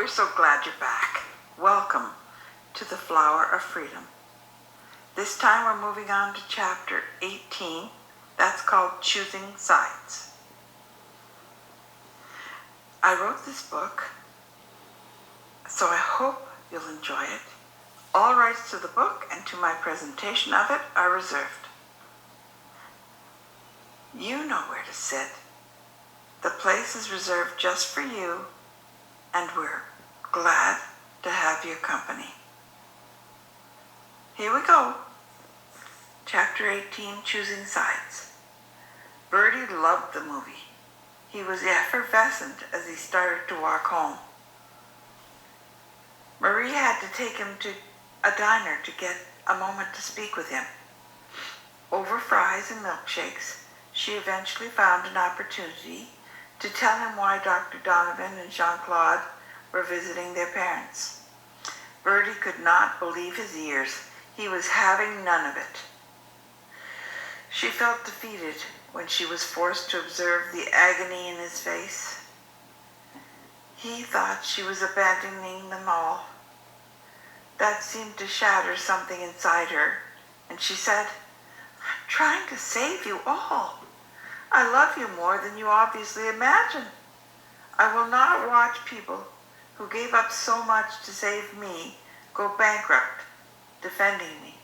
We're so glad you're back. Welcome to the Flower of Freedom. This time we're moving on to chapter 18. That's called Choosing Sides. I wrote this book, so I hope you'll enjoy it. All rights to the book and to my presentation of it are reserved. You know where to sit. The place is reserved just for you, and we're glad to have your company. Here we go. Chapter 18, Choosing Sides. Bertie loved the movie. He was effervescent as he started to walk home. Marie had to take him to a diner to get a moment to speak with him. Over fries and milkshakes, she eventually found an opportunity to tell him why Dr. Donovan and Jean-Claude were visiting their parents. Bertie could not believe his ears. He was having none of it. She felt defeated when she was forced to observe the agony in his face. He thought she was abandoning them all. That seemed to shatter something inside her, and she said, "I'm trying to save you all. I love you more than you obviously imagine. I will not watch people who gave up so much to save me go bankrupt defending me.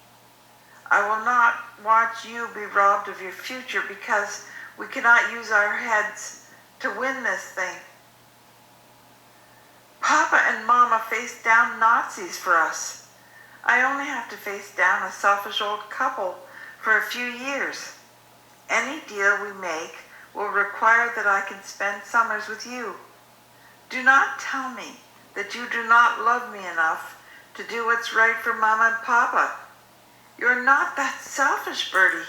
I will not watch you be robbed of your future because we cannot use our heads to win this thing. Papa and Mama faced down Nazis for us. I only have to face down a selfish old couple for a few years. Any deal we make will require that I can spend summers with you. Do not tell me that you do not love me enough to do what's right for Mama and Papa. You're not that selfish, Bertie.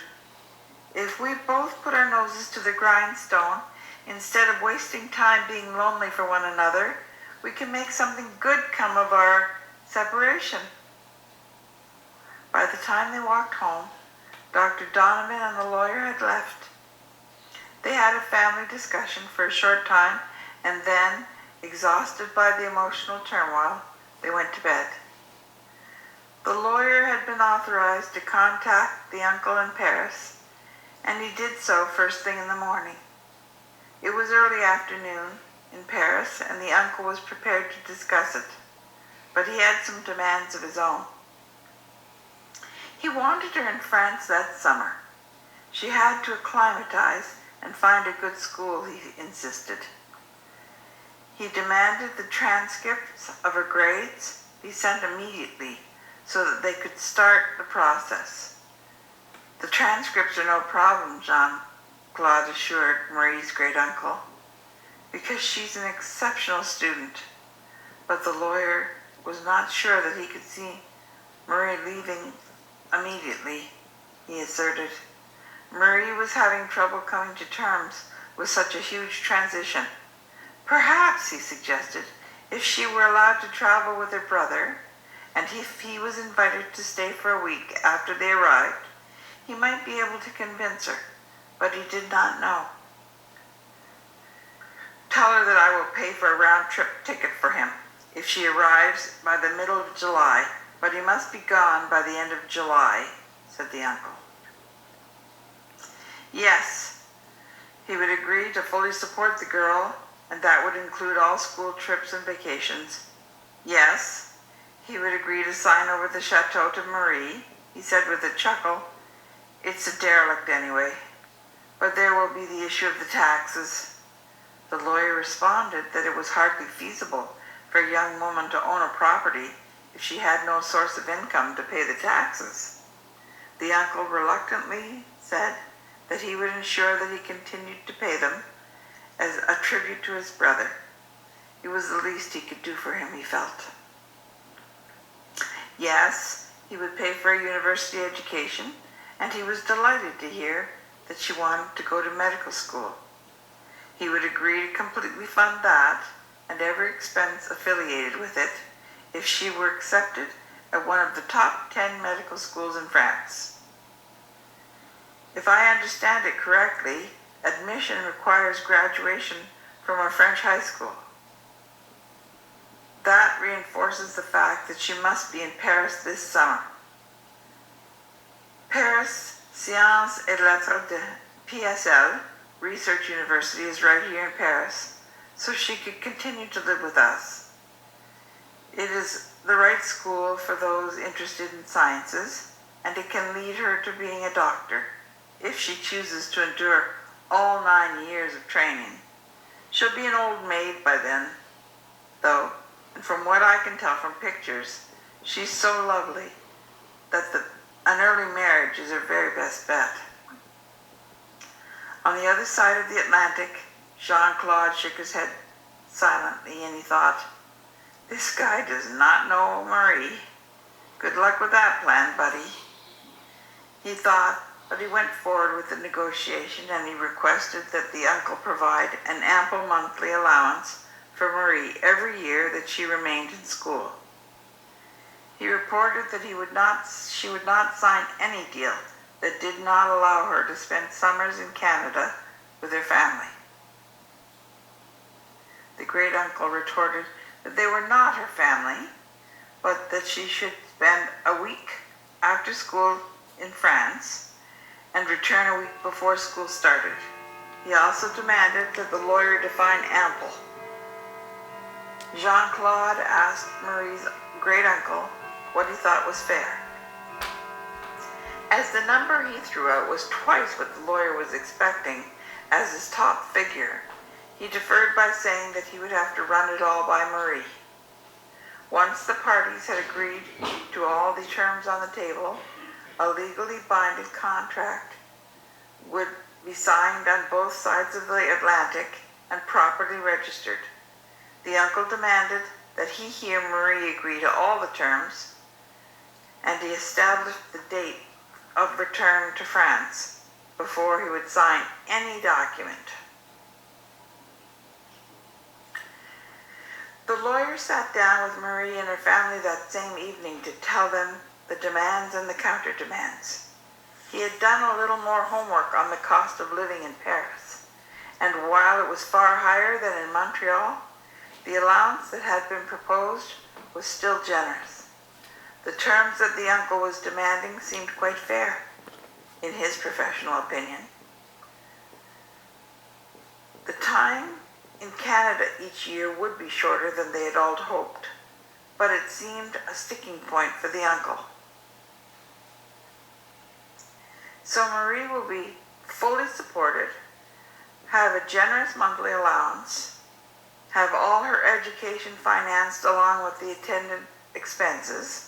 If we both put our noses to the grindstone, instead of wasting time being lonely for one another, we can make something good come of our separation." By the time they walked home, Dr. Donovan and the lawyer had left. They had a family discussion for a short time, and then, exhausted by the emotional turmoil, they went to bed. The lawyer had been authorized to contact the uncle in Paris, and he did so first thing in the morning. It was early afternoon in Paris, and the uncle was prepared to discuss it, but he had some demands of his own. He wanted her in France that summer. She had to acclimatize and find a good school, he insisted. He demanded the transcripts of her grades be sent immediately so that they could start the process. "The transcripts are no problem," Jean-Claude assured Marie's great-uncle, "because she's an exceptional student." But the lawyer was not sure that he could see Marie leaving immediately, he asserted. Marie was having trouble coming to terms with such a huge transition. Perhaps, he suggested, if she were allowed to travel with her brother, and if he was invited to stay for a week after they arrived, he might be able to convince her, but he did not know. "Tell her that I will pay for a round-trip ticket for him if she arrives by the middle of July, but he must be gone by the end of July," said the uncle. Yes, he would agree to fully support the girl, and that would include all school trips and vacations. Yes, he would agree to sign over the chateau to Marie, he said with a chuckle. "It's a derelict anyway. But there will be the issue of the taxes." The lawyer responded that it was hardly feasible for a young woman to own a property if she had no source of income to pay the taxes. The uncle reluctantly said that he would ensure that he continued to pay them as a tribute to his brother. It was the least he could do for him, he felt. Yes, he would pay for a university education, and he was delighted to hear that she wanted to go to medical school. He would agree to completely fund that and every expense affiliated with it if she were accepted at one of the top 10 medical schools in France. If I understand it correctly, admission requires graduation from a French high school. That reinforces the fact that she must be in Paris this summer. Paris Sciences et Lettres de PSL, Research University, is right here in Paris, so she could continue to live with us. It is the right school for those interested in sciences, and it can lead her to being a doctor, if she chooses to endure all 9 years of training. She'll be an old maid by then, though, and from what I can tell from pictures, she's so lovely that an early marriage is her very best bet. On the other side of the Atlantic, Jean-Claude shook his head silently, and he thought, "This guy does not know Marie. Good luck with that plan, buddy." He thought, but he went forward with the negotiation, and he requested that the uncle provide an ample monthly allowance for Marie every year that she remained in school. He reported that she would not sign any deal that did not allow her to spend summers in Canada with her family. The great uncle retorted that they were not her family, but that she should spend a week after school in France and return a week before school started. He also demanded that the lawyer define ample. Jean-Claude asked Marie's great uncle what he thought was fair. As the number he threw out was twice what the lawyer was expecting as his top figure, he deferred by saying that he would have to run it all by Marie. Once the parties had agreed to all the terms on the table, a legally binding contract would be signed on both sides of the Atlantic and properly registered. The uncle demanded that he hear Marie agree to all the terms, and he established the date of return to France before he would sign any document. The lawyer sat down with Marie and her family that same evening to tell them the demands and the counter-demands. He had done a little more homework on the cost of living in Paris, and while it was far higher than in Montreal, the allowance that had been proposed was still generous. The terms that the uncle was demanding seemed quite fair, in his professional opinion. The time in Canada each year would be shorter than they had all hoped, but it seemed a sticking point for the uncle. So Marie will be fully supported, have a generous monthly allowance, have all her education financed along with the attendant expenses,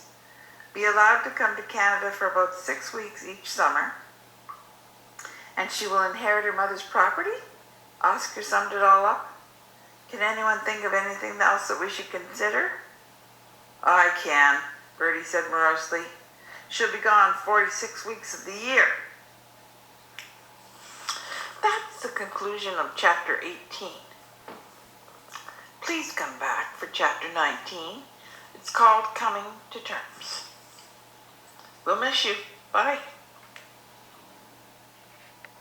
be allowed to come to Canada for about 6 weeks each summer, and she will inherit her mother's property? Oscar summed it all up. Can anyone think of anything else that we should consider? I can, Bertie said morosely. She'll be gone 46 weeks of the year. That's the conclusion of chapter 18. Please come back for chapter 19. It's called Coming to Terms. We'll miss you. Bye.